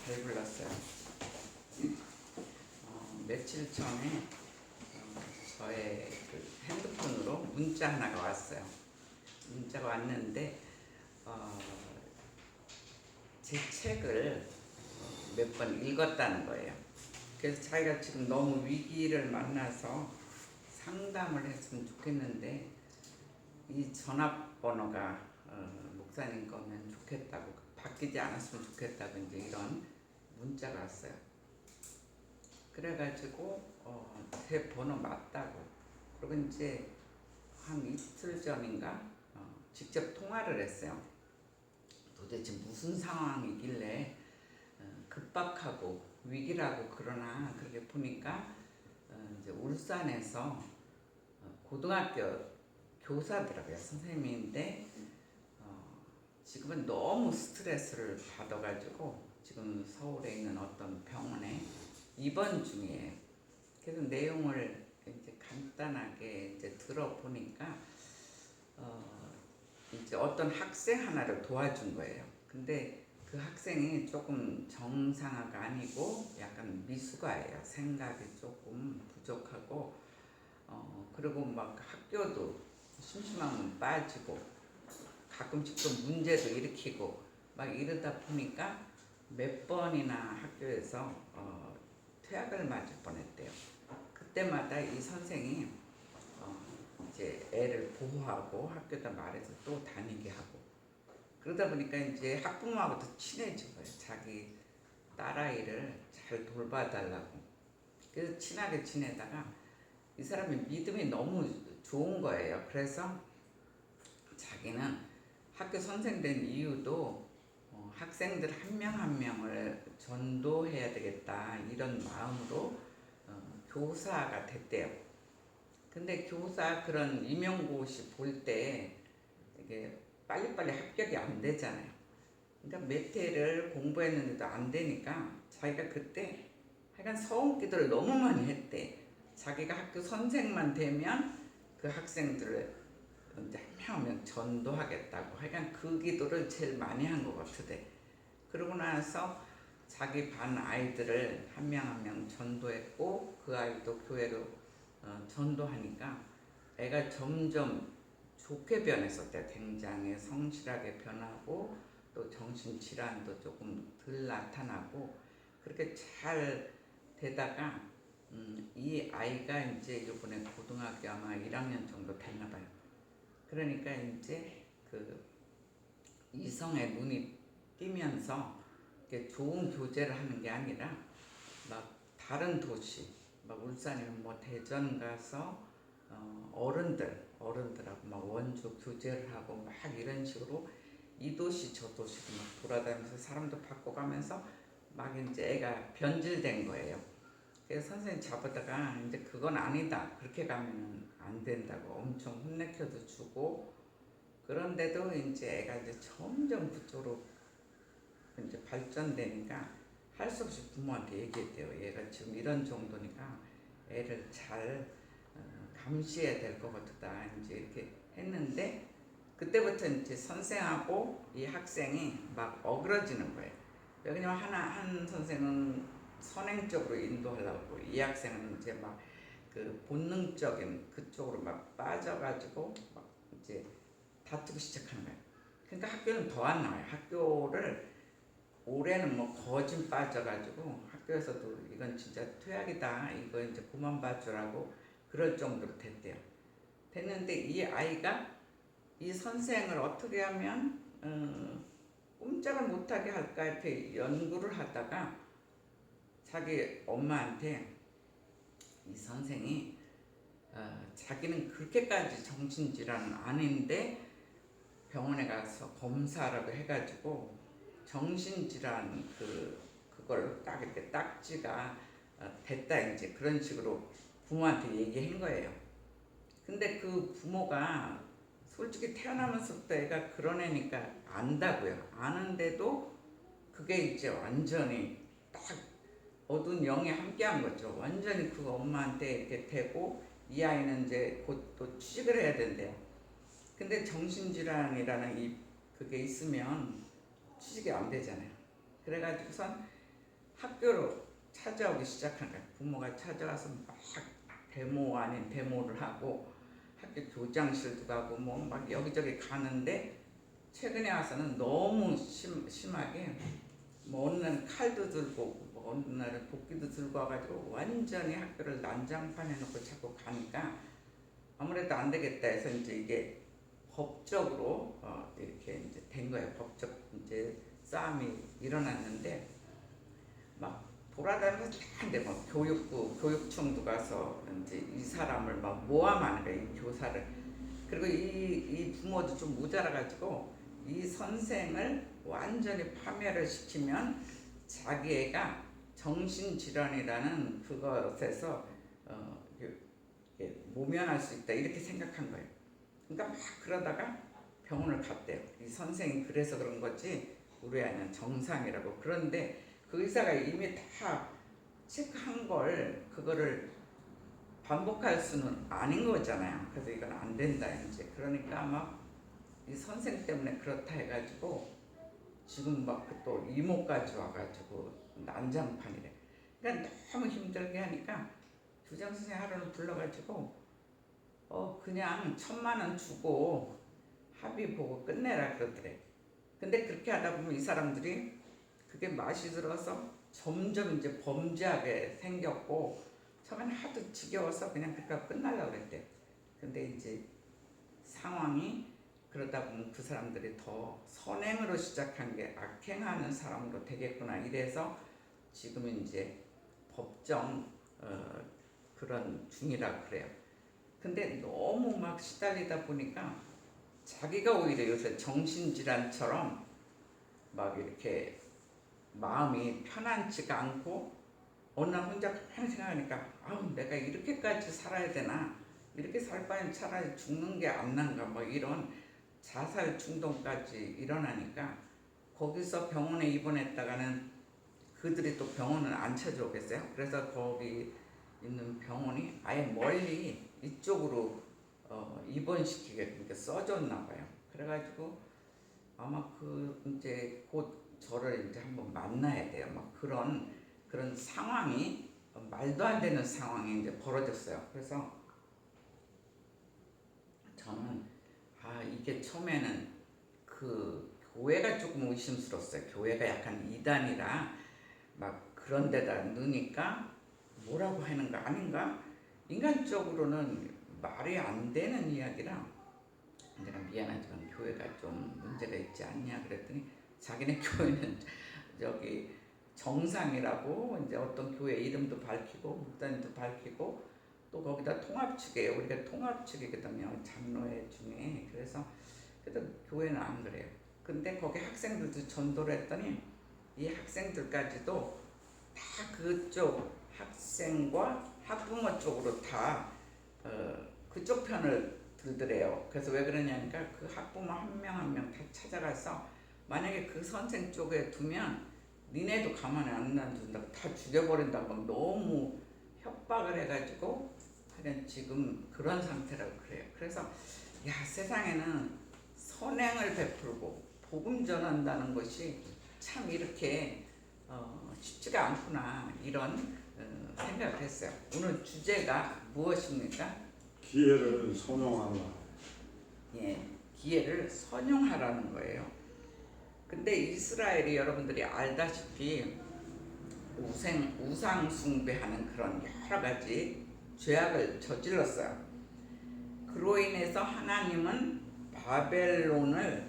잘 불렀어요. 며칠 전에 저의 그 핸드폰으로 문자 하나가 왔어요. 문자가 왔는데 제 책을 몇 번 읽었다는 거예요. 그래서 자기가 지금 너무 위기를 만나서 상담을 했으면 좋겠는데 이 전화번호가 목사님 거면 좋겠다고, 바뀌지 않았으면 좋겠다고 이제 이런 문자가 왔어요. 그래가지고 제 번호 맞다고, 그리고 이제 한 이틀 전인가 직접 통화를 했어요. 도대체 무슨 상황이길래 급박하고 위기라고 그러나, 그렇게 보니까 이제 울산에서 고등학교 교사더라고요. 선생님인데 지금은 너무 스트레스를 받아가지고 지금 서울에 있는 어떤 병원에 입원 중이에요. 그래서 내용을 이제 간단하게 이제 들어보니까 이제 어떤 학생 하나를 도와준 거예요. 근데 그 학생이 조금 정상화가 아니고 약간 미숙아예요. 생각이 조금 부족하고 그리고 막 학교도 심심하면 빠지고 가끔씩 또 문제도 일으키고 막 이러다 보니까 몇 번이나 학교에서 퇴학을 맞을 뻔했대요. 그때마다 이 선생이 이제 애를 보호하고 학교에다 말해서 또 다니게 하고, 그러다 보니까 이제 학부모하고도 친해진 거예요. 자기 딸아이를 잘 돌봐달라고. 그래서 친하게 지내다가 이 사람이 믿음이 너무 좋은 거예요. 그래서 자기는 학교 선생 된 이유도 학생들 한 명 한 명을 전도해야 되겠다 이런 마음으로 교사가 됐대요. 근데 교사 그런 임용고시 볼 때 이게 빨리빨리 합격이 안 되잖아요. 그러니까 몇 해를 공부했는데도 안 되니까 자기가 그때 하여간 서원 기도를 너무 많이 했대. 자기가 학교 선생만 되면 그 학생들을 이제 한 명 한 명 전도하겠다고. 하여간 그 기도를 제일 많이 한 것 같으대. 그러고 나서 자기 반 아이들을 한 명 한 명 전도했고, 그 아이도 교회로 전도하니까 애가 점점 좋게 변했었대요. 굉장히 성실하게 변하고 또 정신질환도 조금 덜 나타나고 그렇게 잘 되다가 이 아이가 이제 이번에 고등학교 아마 1학년 정도 됐나 봐요. 그러니까 이제 그 이성의 눈이 띄면서 이렇게 좋은 교제를 하는 게 아니라 막 다른 도시, 막 울산이면 뭐 대전 가서 어른들하고 막 원조 교제를 하고 막 이런 식으로 이 도시 저 도시도 막 돌아다니면서 사람도 바꿔가면서 막 이제 애가 변질된 거예요. 그래서 선생님 잡아다가 이제 그건 아니다, 그렇게 가면 안 된다고 엄청 혼내켜도 주고, 그런데도 이제 애가 이제 점점 그쪽으로 이제 발전되니까 할 수 없이 부모한테 얘기했대요. 얘가 지금 이런 정도니까 애를 잘 감시해야 될 것 같다 이제 이렇게 했는데, 그때부터 이제 선생하고 이 학생이 막 어그러지는 거예요. 왜냐면 한 선생은 선행적으로 인도하려고, 이 학생은 이제 막 그 본능적인 그쪽으로 막 빠져가지고 막 이제 다투기 시작하는 거예요. 그러니까 학교는 더 안 나와요. 학교를 올해는 뭐 거진 빠져가지고 학교에서도 이건 진짜 퇴학이다, 이거 이제 그만 봐주라고 그럴 정도로 됐대요. 됐는데 이 아이가 이 선생을 어떻게 하면 꼼짝을 못하게 할까 이렇게 연구를 하다가 자기 엄마한테 이 선생이 자기는 그렇게까지 정신질환은 아닌데 병원에 가서 검사라고 해가지고 정신질환 그걸 딱 이렇게 딱지가 됐다 이제 그런 식으로 부모한테 얘기한 거예요. 근데 그 부모가 솔직히 태어나면서부터 애가 그런 애니까 안다고요. 아는데도 그게 이제 완전히 딱 어두운 영이 함께한 거죠. 완전히 그 엄마한테 이렇게 되고, 이 아이는 이제 곧 또 취직을 해야 된대요. 근데 정신질환이라는 그게 있으면 취직이 안 되잖아요. 그래가지고선 학교로 찾아오기 시작한 거야. 부모가 찾아와서 막 데모 아닌 데모를 하고 학교 교장실도 가고 뭐 막 여기저기 가는데 최근에 와서는 너무 심하게 뭐 어느 날은 칼도 들고 뭐 어느 날은 도끼도 들고 와가지고 완전히 학교를 난장판에 놓고 자꾸 가니까 아무래도 안 되겠다 해서 이제 이게 법적으로 이렇게 이제 된 거예요. 법적 이제 싸움이 일어났는데 막 돌아다니면서 다데 뭐 교육부 교육청도 가서 이제 이 사람을 막 모함하는 거예요. 이 교사를. 그리고 이 부모도 좀 모자라가지고 이 선생을 완전히 파멸을 시키면 자기 애가 정신질환이라는 그것에서 모면할 수 있다 이렇게 생각한 거예요. 그러니까 막 그러다가 병원을 갔대요. 이 선생이 그래서 그런 거지 우리 아이는 정상이라고. 그런데 그 의사가 이미 다 체크한 걸 그거를 반복할 수는 아닌 거잖아요. 그래서 이건 안 된다 이제. 그러니까 막 이 선생 때문에 그렇다 해가지고 지금 막 또 이모까지 와가지고 난장판이래. 그러니까 너무 힘들게 하니까 교장 선생 하루는 불러가지고 그냥 1,000만 원 주고 합의 보고 끝내라 그러더래. 근데 그렇게 하다 보면 이 사람들이 그게 맛이 들어서 점점 이제 범죄하게 생겼고 처음엔 하도 지겨워서 그냥 그렇게 끝날려고 그랬대. 근데 이제 상황이 그러다 보면 그 사람들이 더 선행으로 시작한 게 악행하는 사람으로 되겠구나 이래서 지금 이제 법정 그런 중이라 그래요. 근데 너무 막 시달리다 보니까 자기가 오히려 요새 정신질환처럼 막 이렇게 마음이 편안치가 않고 어느 날 혼자 가만히 생각하니까 아우 내가 이렇게까지 살아야 되나, 이렇게 살 바엔 차라리 죽는 게 안 난가, 뭐 이런 자살 충동까지 일어나니까 거기서 병원에 입원했다가는 그들이 또 병원을 안 찾아오겠어요. 그래서 거기 있는 병원이 아예 멀리 이쪽으로 입원시키게 써줬나 봐요. 그래가지고 아마 그 이제 곧 저를 이제 한번 만나야 돼요. 막 그런 상황이 말도 안 되는 상황이 이제 벌어졌어요. 그래서 저는 이게 처음에는 그 교회가 조금 의심스러웠어요. 교회가 약간 이단이라 막 그런 데다 넣으니까 뭐라고 하는 거 아닌가? 인간적으로는 말이 안 되는 이야기라 내가 미안하지만 교회가 좀 문제가 있지 않냐 그랬더니 자기네 교회는 저기 정상이라고 이제 어떤 교회 이름도 밝히고 목사님도 밝히고 또 거기다 통합 측이에요. 우리가 통합 측이거든요. 장로회 중에. 그래서 교회는 안 그래요. 근데 거기 학생들도 전도를 했더니 이 학생들까지도 다 그쪽 학생과 학부모 쪽으로 다 그쪽 편을 들더래요. 그래서 왜 그러냐니까 그 학부모 한 명 한 명 다 찾아가서 만약에 그 선생 쪽에 두면 니네도 가만히 안 놔둔다고 다 죽여버린다고 너무 협박을 해가지고 하여간 지금 그런 상태라고 그래요. 그래서 세상에는 선행을 베풀고 복음 전한다는 것이 참 이렇게 쉽지가 않구나 이런 생각을 했어요. 오늘 주제가 무엇입니까? 기회를 선용하라. 기회를 선용하라는 거예요. 근데 이스라엘이 여러분들이 알다시피 우상 숭배하는 그런 여러 가지 죄악을 저질렀어요. 그로 인해서 하나님은 바벨론을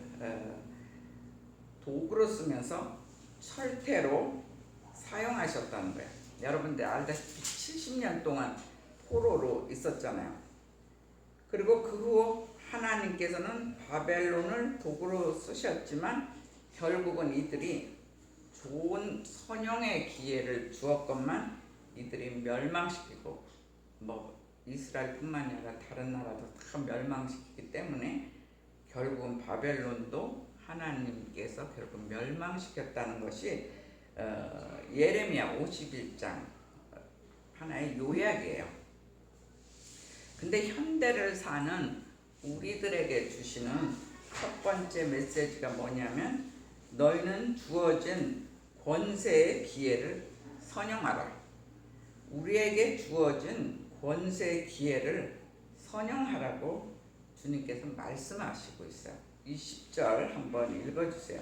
도구로 쓰면서 철퇴로 사용하셨다는 거예요. 여러분들 알다시피 70년 동안 포로로 있었잖아요. 그리고 그 후 하나님께서는 바벨론을 도구로 쓰셨지만 결국은 이들이 좋은 선용의 기회를 주었건만 이들이 멸망시키고 뭐 이스라엘뿐만이 아니라 다른 나라도 다 멸망시키기 때문에 결국은 바벨론도 하나님께서 결국 멸망시켰다는 것이 예레미야 51장 하나의 요약이에요. 근데 현대를 사는 우리들에게 주시는 첫 번째 메시지가 뭐냐면 너희는 주어진 권세의 기회를 선용하라. 우리에게 주어진 권세 기회를 선용하라고 주님께서 말씀하시고 있어요. 이 10절 한번 읽어주세요.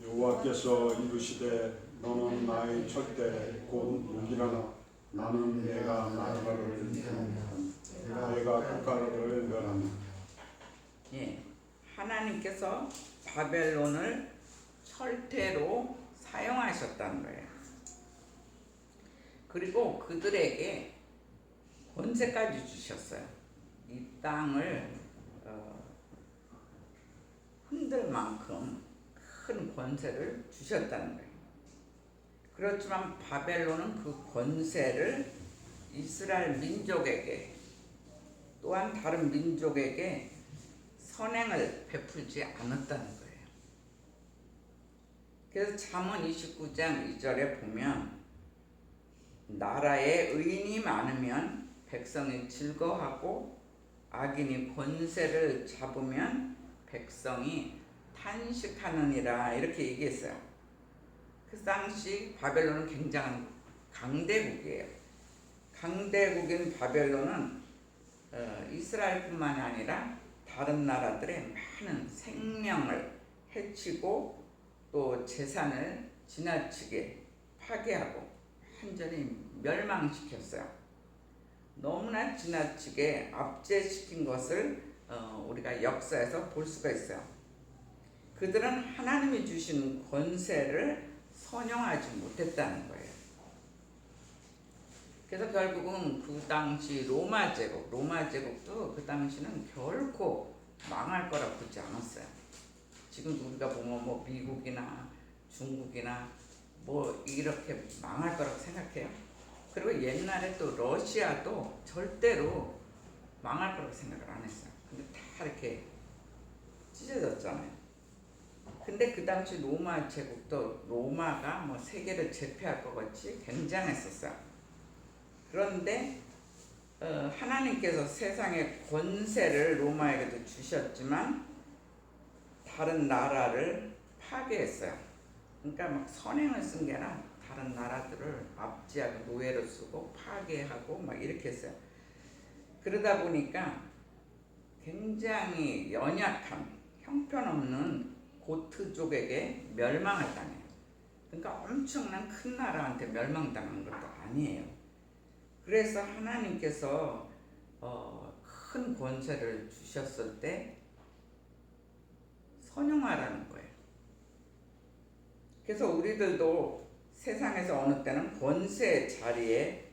여호와께서 이르시되 너는 나의 절대 곧 무기라나 나는 내가 나라를 멸하며 내가 국가를 멸하며. 예, 하나님께서 바벨론을 철퇴로 사용하셨다는 거예요. 그리고 그들에게 권세까지 주셨어요. 이 땅을 흔들 만큼 큰 권세를 주셨다는 거예요. 그렇지만 바벨론은 그 권세를 이스라엘 민족에게 또한 다른 민족에게 선행을 베풀지 않았다는 거예요. 그래서 잠언 29장 2절에 보면 나라에 의인이 많으면 백성이 즐거워하고 악인이 권세를 잡으면 백성이 탄식하느니라 이렇게 얘기했어요. 그 당시 바벨론은 굉장한 강대국이에요. 강대국인 바벨론은 이스라엘뿐만이 아니라 다른 나라들의 많은 생명을 해치고 또 재산을 지나치게 파괴하고 완전히 멸망시켰어요. 너무나 지나치게 압제시킨 것을 우리가 역사에서 볼 수가 있어요. 그들은 하나님이 주신 권세를 선용하지 못했다는 거예요. 그래서 결국은 그 당시 로마 제국도 그 당시는 결코 망할 거라고 보지 않았어요. 지금 우리가 보면 뭐 미국이나 중국이나 뭐 이렇게 망할 거라고 생각해요. 그리고 옛날에 또 러시아도 절대로 망할 거라고 생각을 안 했어요. 근데 다 이렇게 찢어졌잖아요. 근데 그 당시 로마 제국도 로마가 뭐 세계를 제패할 것 같이 굉장했었어요. 그런데 하나님께서 세상의 권세를 로마에게도 주셨지만 다른 나라를 파괴했어요. 그러니까 막 선행을 쓴 게 아니라 다른 나라들을 압제하고 노예로 쓰고 파괴하고 막 이렇게 했어요. 그러다 보니까 굉장히 연약한 형편없는 고트족에게 멸망을 당해요. 그러니까 엄청난 큰 나라한테 멸망당한 것도 아니에요. 그래서 하나님께서 큰 권세를 주셨을 때 선용하라는 거예요. 그래서 우리들도 세상에서 어느 때는 권세 자리에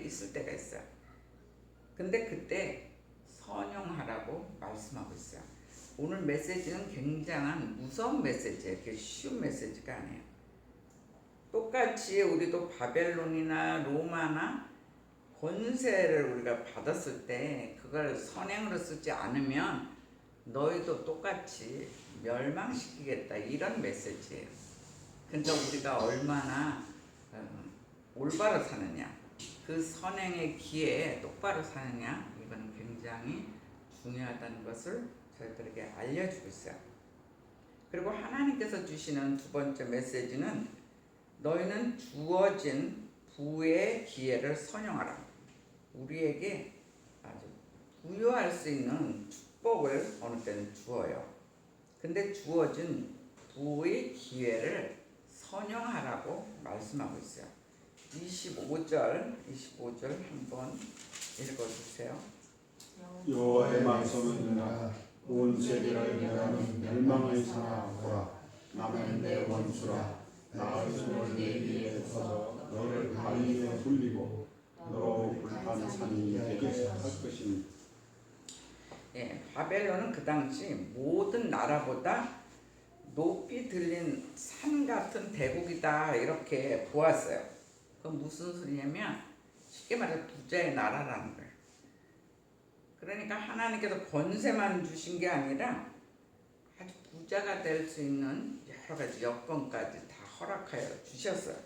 있을 때가 있어요. 근데 그때 선용하라고 말씀하고 있어요. 오늘 메시지는 굉장한 무서운 메시지예요. 이렇게 쉬운 메시지가 아니에요. 똑같이 우리도 바벨론이나 로마나 권세를 우리가 받았을 때 그걸 선행으로 쓰지 않으면 너희도 똑같이 멸망시키겠다 이런 메시지예요. 그러니까 우리가 얼마나 올바로 사느냐, 그 선행의 기회에 똑바로 사느냐, 이건 굉장히 중요하다는 것을 저희들에게 알려주고 있어요. 그리고 하나님께서 주시는 두 번째 메시지는 너희는 주어진 부의 기회를 선용하라. 우리에게 아주 부여할 수 있는 축복을 어느 때는 주어요. 근데 주어진 부의 기회를 선용하라고 말씀하고 있어요. 25절 한번 읽어주세요. 여호와의 말씀은 온 세계를 멸하는 멸망의 상하 보라. 나는 내 원수라. 나의 손을 내 위에 서서 너를 바위 위에 돌리고 너로 불판 산이 되게 할 것이니. 예, 바벨론은 그 당시 모든 나라보다 높이 들린 산 같은 대국이다 이렇게 보았어요. 그건 무슨 소리냐면 쉽게 말해서 부자의 나라라는 거예요. 그러니까 하나님께서 권세만 주신 게 아니라 아주 부자가 될 수 있는 여러 가지 여건까지 다 허락하여 주셨어요.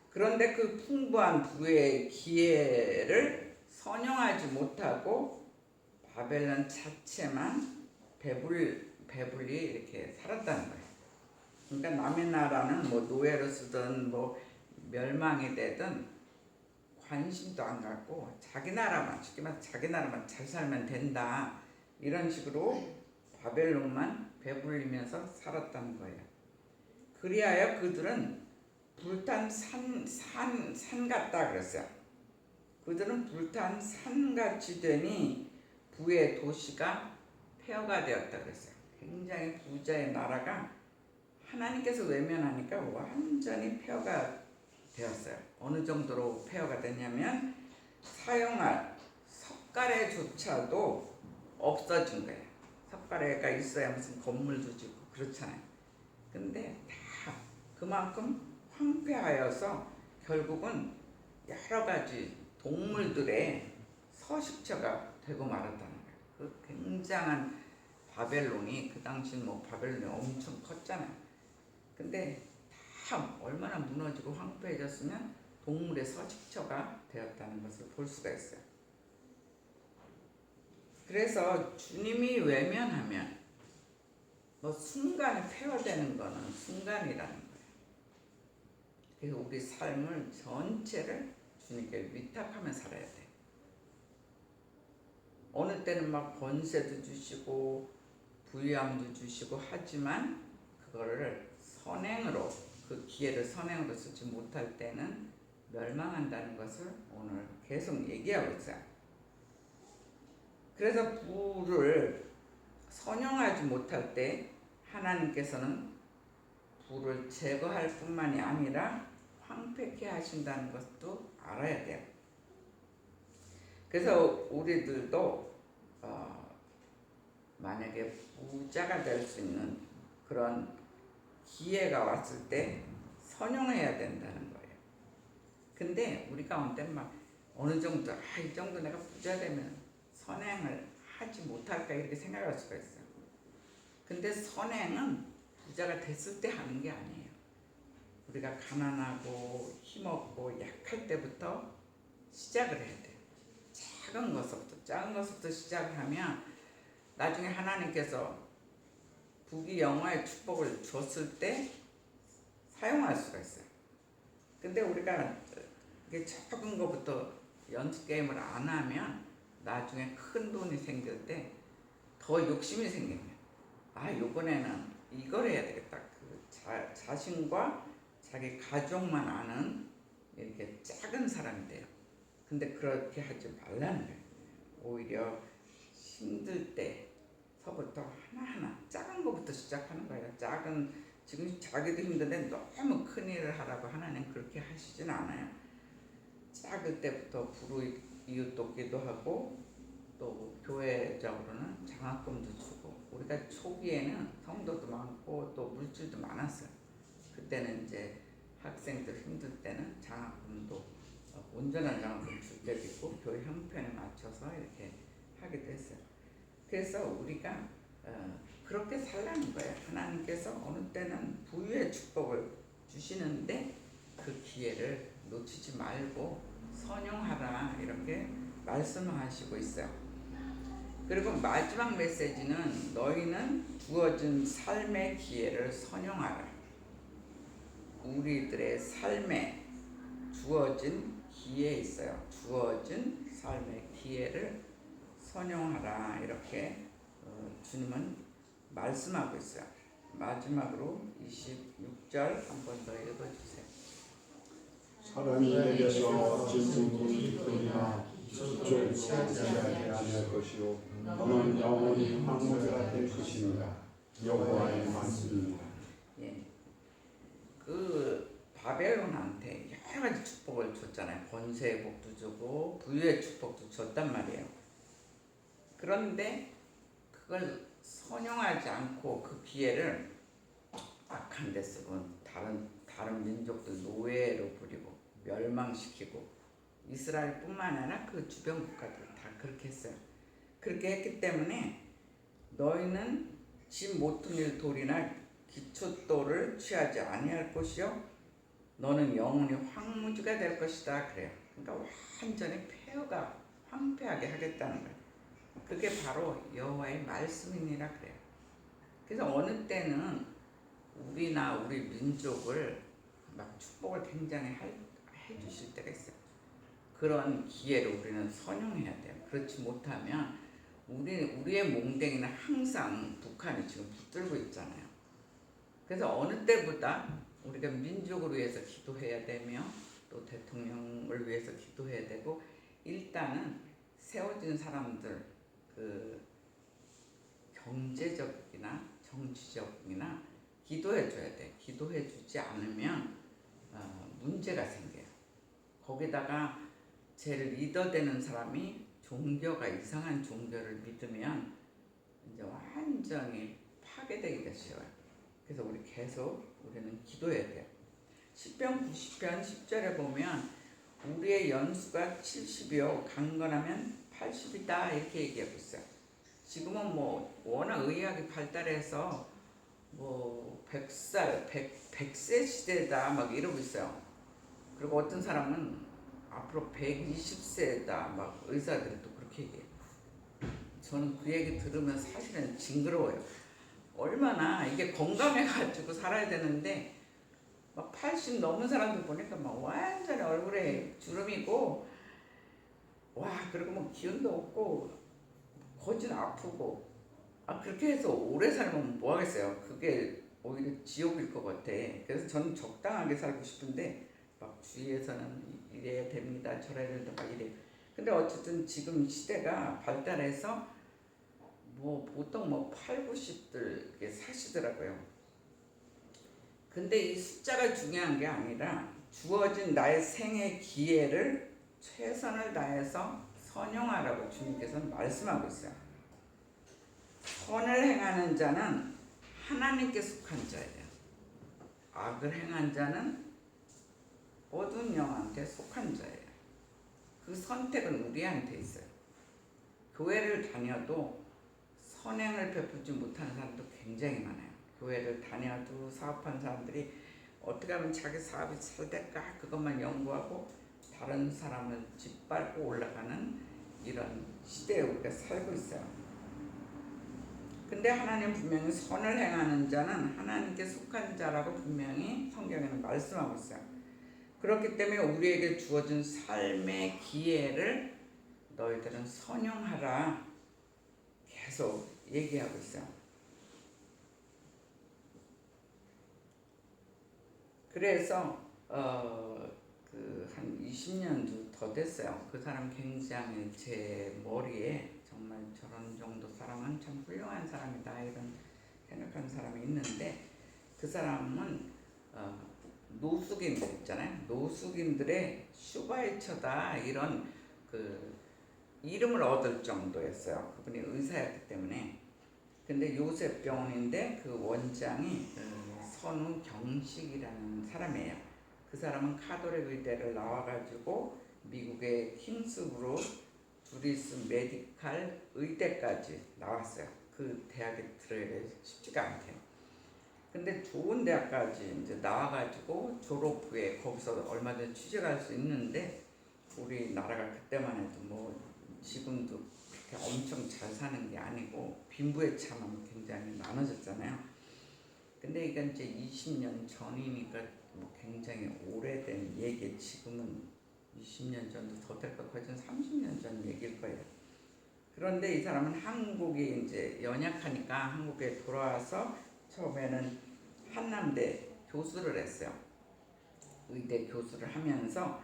그런데 그 풍부한 부의 기회를 선용하지 못하고 바벨론 자체만 배불리 이렇게 살았다는 거예요. 그러니까 남의 나라는 뭐 노예로 쓰든 뭐 멸망이 되든 관심도 안 갖고 자기 나라만 쉽게 말해서 자기 나라만 잘 살면 된다 이런 식으로 바벨론만 배불리면서 살았다는 거예요. 그리하여 그들은 불탄 산 같다 그랬어요. 그들은 불탄 산같이 되니 부의 도시가 폐허가 되었다 그랬어요. 굉장히 부자의 나라가 하나님께서 외면하니까 완전히 폐허가 되었어요. 어느 정도로 폐허가 됐냐면 사용할 석가래조차도 없어진 거예요. 석가래가 있어야 무슨 건물도 짓고 그렇잖아요. 근데 다 그만큼 황폐하여서 결국은 여러 가지 동물들의 서식처가 되고 말았다는 거예요. 그 굉장한 바벨론이 그 당시 뭐 바벨론이 엄청 컸잖아요. 근데 다 얼마나 무너지고 황폐해졌으면 동물의 서식처가 되었다는 것을 볼 수가 있어요. 그래서 주님이 외면하면 뭐 순간에 폐허되는 거는 순간이라는 거예요. 그래서 우리 삶을 전체를 주님께 위탁하며 살아야 돼. 어느 때는 막 권세도 주시고 부유함도 주시고 하지만 그거를 선행으로 그 기회를 선행으로 쓰지 못할 때는 멸망한다는 것을 오늘 계속 얘기하고 있어요. 그래서 부를 선용하지 못할 때 하나님께서는 부를 제거할 뿐만이 아니라 황폐케 하신다는 것도 알아야 돼요. 그래서 우리들도 만약에 부자가 될 수 있는 그런 기회가 왔을 때 선용해야 된다는 거예요. 근데 우리 가운데 막 어느 정도 이 정도 내가 부자 되면 선행을 하지 못할까 이렇게 생각할 수가 있어요. 근데 선행은 부자가 됐을 때 하는 게 아니에요. 우리가 가난하고 힘없고 약할 때부터 시작을 해야 돼요. 작은 것부터 시작을 하면 나중에 하나님께서 부귀영화의 축복을 줬을 때 사용할 수가 있어요. 근데 우리가 이게 작은 것부터 연습 게임을 안 하면 나중에 큰 돈이 생길 때 더 욕심이 생기면 이번에는 이걸 해야 되겠다. 그 자신과 자기 가족만 아는 이렇게 작은 사람이 돼요. 근데 그렇게 하지 말라는 거예요. 오히려 힘들 때서부터 하나하나 작은 것부터 시작하는 거예요. 지금 자기도 힘든데 너무 큰 일을 하라고 하나님 그렇게 하시진 않아요. 작을 때부터 부로 이웃 돕기도 하고 또 교회적으로는 장학금도 주고 우리가 초기에는 성도도 많고 또 물질도 많았어요. 그때는 이제 학생들 힘들 때는 장학금도 온전한 장학금 줄 때도 있고 교회 형편에 맞춰서 이렇게 하기도 했어요. 그래서 우리가 그렇게 살라는 거예요. 하나님께서 어느 때는 부유의 축복을 주시는데 그 기회를 놓치지 말고 선용하라 이렇게 말씀하시고 있어요. 그리고 마지막 메시지는 너희는 주어진 삶의 기회를 선용하라. 우리들의 삶에 주어진 기회 있어요. 주어진 삶의 기회를 선용하라 이렇게 주님은 말씀하고 있어요. 마지막으로 26절 한 번 더 읽어주세요. 사람이 내게서 짐승이 있거니와 기초를 취하지 아니할 것이요 너는 영원히 황무지가 될 것입니다. 여호와의 말씀입니다. 예, 그 바벨론한테 여러 가지 축복을 줬잖아요. 권세의 복도 주고 부유의 축복도 줬단 말이에요. 그런데 그걸 선용하지 않고 그 기회를 악한 데 쓰고 다른 민족들 노예로 부리고 멸망시키고 이스라엘뿐만 아니라 그 주변 국가들 다 그렇게 했어요. 그렇게 했기 때문에 너희는 집 모퉁이를 돌이나 기초돌을 취하지 아니할 것이요 너는 영원히 황무지가 될 것이다 그래요. 그러니까 완전히 폐허가 황폐하게 하겠다는 거예요. 그게 바로 여호와의 말씀이니라 그래요. 그래서 어느 때는 우리나 우리 민족을 막 축복을 굉장히 해주실 때가 있어요. 그런 기회를 우리는 선용해야 돼요. 그렇지 못하면 우리의 몽댕이는 항상 북한이 지금 붙들고 있잖아요. 그래서 어느 때보다 우리가 민족을 위해서 기도해야 되며 또 대통령을 위해서 기도해야 되고, 일단은 세워진 사람들 그 경제적이나 정치적이나 기도해 줘야 돼. 기도해 주지 않으면 문제가 생겨요. 거기다가 제일 리더 되는 사람이 종교가 이상한 종교를 믿으면 이제 완전히 파괴되기가 쉬워요. 그래서 우리는 기도해야 돼요. 10편 90편 10절에 보면 우리의 연수가 70이요 강건하면 80이다 이렇게 얘기하고 있어요. 지금은 뭐 워낙 의학이 발달해서 뭐 100살, 100세 시대다 막 이러고 있어요. 그리고 어떤 사람은 앞으로 120세다 막 의사들이 또 그렇게 얘기해요. 저는 그 얘기 들으면 사실은 징그러워요. 얼마나 이게 건강해가지고 살아야 되는데 막 80 넘은 사람들 보니까 막 완전히 얼굴에 주름이고, 와, 그리고 뭐 기운도 없고 거진 아프고, 그렇게 해서 오래 살면 뭐 하겠어요. 그게 오히려 지옥일 것 같아. 그래서 저는 적당하게 살고 싶은데 막 주위에서는 이래야 됩니다, 저래야 된다 막 이래. 근데 어쨌든 지금 시대가 발달해서 뭐 보통 뭐 8, 90들 사시더라고요. 근데 이 숫자가 중요한 게 아니라 주어진 나의 생의 기회를 최선을 다해서 선용하라고 주님께서는 말씀하고 있어요. 선을 행하는 자는 하나님께 속한 자예요. 악을 행한 자는 어두운 영한테 속한 자예요. 그 선택은 우리한테 있어요. 교회를 다녀도 선행을 베풀지 못하는 사람도 굉장히 많아요. 교회를 다녀도 사업하는 사람들이 어떻게 하면 자기 사업이 잘 될까 그것만 연구하고 다른 사람을 짓밟고 올라가는 이런 시대에 우리가 살고 있어요. 근데 하나님 분명히 선을 행하는 자는 하나님께 속한 자라고 분명히 성경에는 말씀하고 있어요. 그렇기 때문에 우리에게 주어진 삶의 기회를 너희들은 선용하라 계속 얘기하고 있어요. 그래서 한 20년 더 됐어요. 그 사람 굉장히 제 머리에 정말 저런 정도 사람은 참 훌륭한 사람이다 이런 생각하는 사람이 있는데, 그 사람은 노숙인들 있잖아요. 노숙인들의 슈바이처다 이런 그 이름을 얻을 정도였어요. 그분이 의사였기 때문에. 근데 요셉병원인데 그 원장이 선우경식이라는 사람이에요. 그 사람은 카톨릭 의대를 나와가지고 미국의 킹스그룹 주리스 메디칼 의대까지 나왔어요. 그 대학에 들어야 쉽지가 않대요. 근데 좋은 대학까지 이제 나와가지고 졸업 후에 거기서 얼마든지 취직할 수 있는데, 우리나라가 그때만 해도 뭐 지금도 그렇게 엄청 잘 사는 게 아니고 빈부의 차만 굉장히 나눠졌잖아요. 근데 이건 이제 20년 전이니까 뭐 굉장히 오래된 얘기, 지금은 20년 전도 더 될 거, 거의 30년 전 얘기일 거예요. 그런데 이 사람은 한국이 이제 연약하니까 한국에 돌아와서 처음에는 한남대 교수를 했어요. 의대 교수를 하면서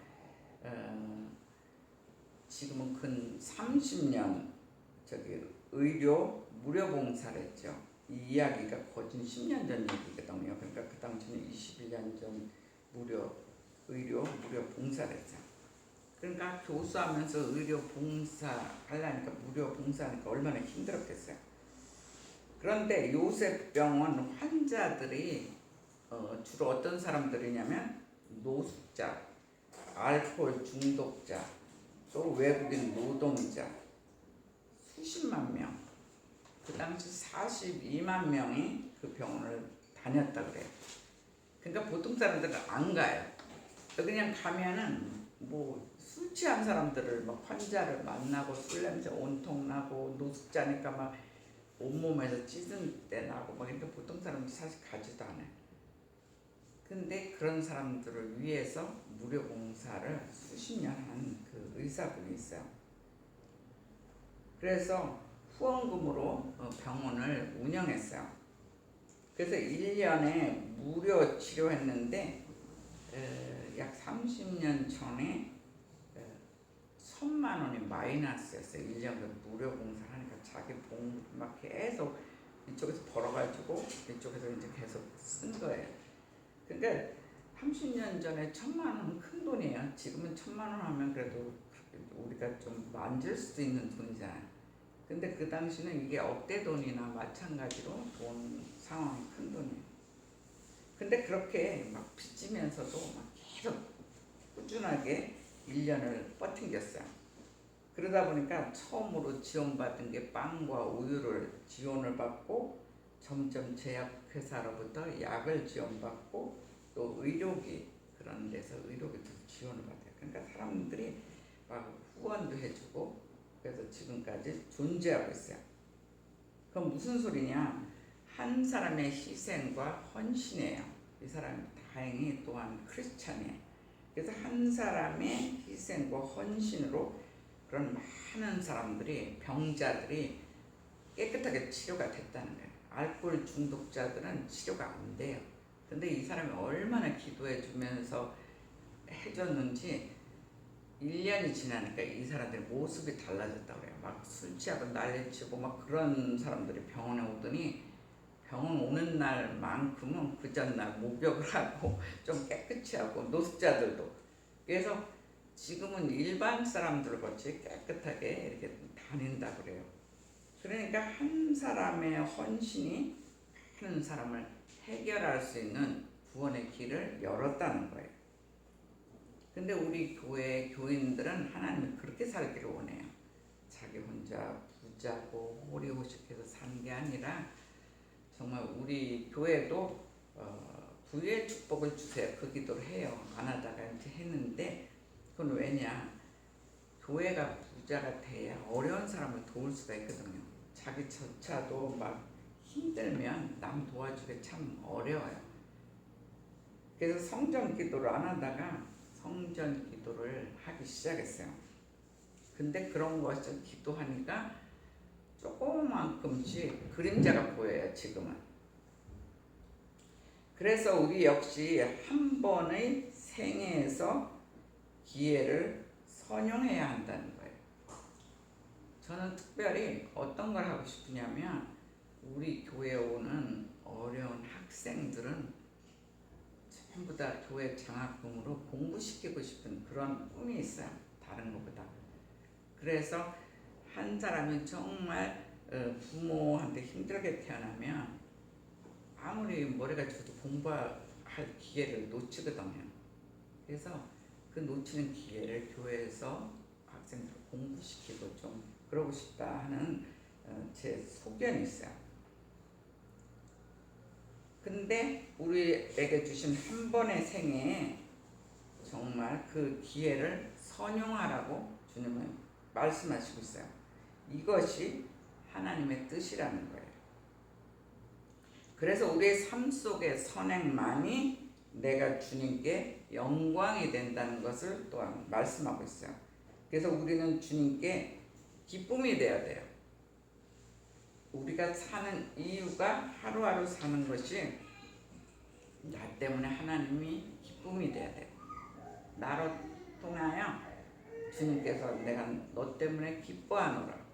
지금은 근 30년 의료 무료 봉사를 했죠. 이 이야기가 거진 10년 전 얘기거든요. 그러니까 그 당시는 21년 전 의료 무료 봉사를 했죠. 그러니까 교수하면서 의료 봉사 하려니까, 무료 봉사하니까 얼마나 힘들었겠어요. 그런데 요셉병원 환자들이 주로 어떤 사람들이냐면 노숙자, 알코올 중독자, 또 외국인 노동자 수십만 명, 그 당시 42만 명이 그 병원을 다녔다 그래요. 그러니까 보통 사람들은 안 가요. 그냥 가면은 뭐 술 취한 사람들을 막 환자를 만나고 술 냄새 온통 나고, 노숙자니까 막 온몸에서 찢은 때 나고 막, 이렇게 보통 사람들 사실 가지도 않아요. 근데 그런 사람들을 위해서 무료 봉사를 수십 년 한 그 의사분이 있어요. 그래서 후원금으로 병원을 운영했어요. 그래서 1년에 무료 치료했는데 약 30년 전에 1,000만 원이 마이너스였어요. 1년간 무료 봉사를 하니까 자기 막 계속 이쪽에서 벌어가지고 이쪽에서 이제 계속 쓴 거예요. 그러니까 30년 전에 1,000만 원은 큰 돈이에요. 지금은 1,000만 원 하면 그래도 우리가 좀 만질 수도 있는 돈이잖아요. 근데 그 당시는 이게 억대 돈이나 마찬가지로 돈 상황이 큰 돈이에요. 근데 그렇게 막 빚지면서도 막 계속 꾸준하게 1년을 버틴겼어요. 그러다 보니까 처음으로 지원받은 게 빵과 우유를 지원을 받고 점점 제약회사로부터 약을 지원받고 또 의료기 그런 데서 의료기도 지원을 받아요. 그러니까 사람들이 막 후원도 해주고 그래서 지금까지 존재하고 있어요. 그럼 무슨 소리냐? 한 사람의 희생과 헌신이에요. 이 사람이 다행히 또한 크리스찬이에요. 그래서 한 사람의 희생과 헌신으로 그런 많은 사람들이 병자들이 깨끗하게 치료가 됐다는 거예요. 알코올 중독자들은 치료가 안 돼요. 근데 이 사람이 얼마나 기도해 주면서 해줬는지 1년이 지나니까 이 사람들의 모습이 달라졌다고 그래요. 막 술 취하고 난리치고 막 그런 사람들이 병원에 오더니 병원 오는 날만큼은 그 전날 목욕을 하고 좀 깨끗이 하고 노숙자들도. 그래서 지금은 일반 사람들 같이 깨끗하게 이렇게 다닌다고 그래요. 그러니까 한 사람의 헌신이 많은 사람을 해결할 수 있는 구원의 길을 열었다는 거예요. 근데 우리 교회 교인들은 하나님이 그렇게 살기를 원해요. 자기 혼자 부자고 호리호식해서 사는 게 아니라 정말 우리 교회도 부유의 축복을 주세요. 그 기도를 해요. 안 하다가 이제 했는데 그건 왜냐? 교회가 부자가 돼야 어려운 사람을 도울 수가 있거든요. 자기조차도 막 힘들면 남 도와주기 참 어려워요. 그래서 성전 기도를 안 하다가 성전 기도를 하기 시작했어요. 근데 그런 것을 기도하니까 조그만큼씩 그림자가 보여요. 지금은. 그래서 우리 역시 한 번의 생애에서 기회를 선용해야 한다는 거예요. 저는 특별히 어떤 걸 하고 싶으냐면 우리 교회에 오는 어려운 학생들은 전부 다 교회 장학금으로 공부시키고 싶은 그런 꿈이 있어요. 다른 것보다. 그래서 한 사람이 정말 부모한테 힘들게 태어나면 아무리 머리가 좋아도 공부할 기회를 놓치거든요. 그래서 그 놓치는 기회를 교회에서 학생들 공부시키고 좀 그러고 싶다 하는 제 소견이 있어요. 근데 우리에게 주신 한 번의 생애에 정말 그 기회를 선용하라고 주님은 말씀하시고 있어요. 이것이 하나님의 뜻이라는 거예요. 그래서 우리의 삶 속의 선행만이 내가 주님께 영광이 된다는 것을 또한 말씀하고 있어요. 그래서 우리는 주님께 기쁨이 되어야 돼요. 우리가 사는 이유가 하루하루 사는 것이 나 때문에 하나님이 기쁨이 돼야 돼요. 나로 통하여 주님께서 내가 너 때문에 기뻐하노라.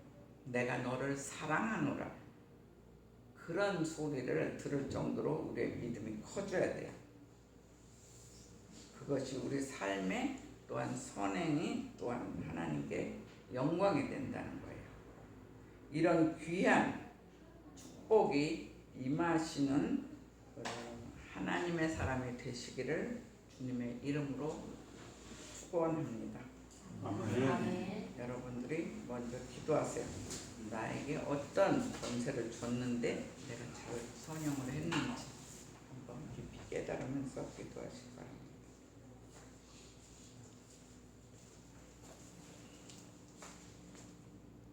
내가 너를 사랑하노라. 그런 소리를 들을 정도로 우리의 믿음이 커져야 돼요. 그것이 우리 삶의 또한 선행이 또한 하나님께 영광이 된다는 거예요. 이런 귀한 축복이 임하시는 하나님의 사람이 되시기를 주님의 이름으로 축원합니다. 아멘. 여러분들이 먼저 기도하세요. 나에게 어떤 권세를 줬는데 내가 잘 선용을 했는지 한번 깊이 깨달으면서 기도하시기 바랍니다.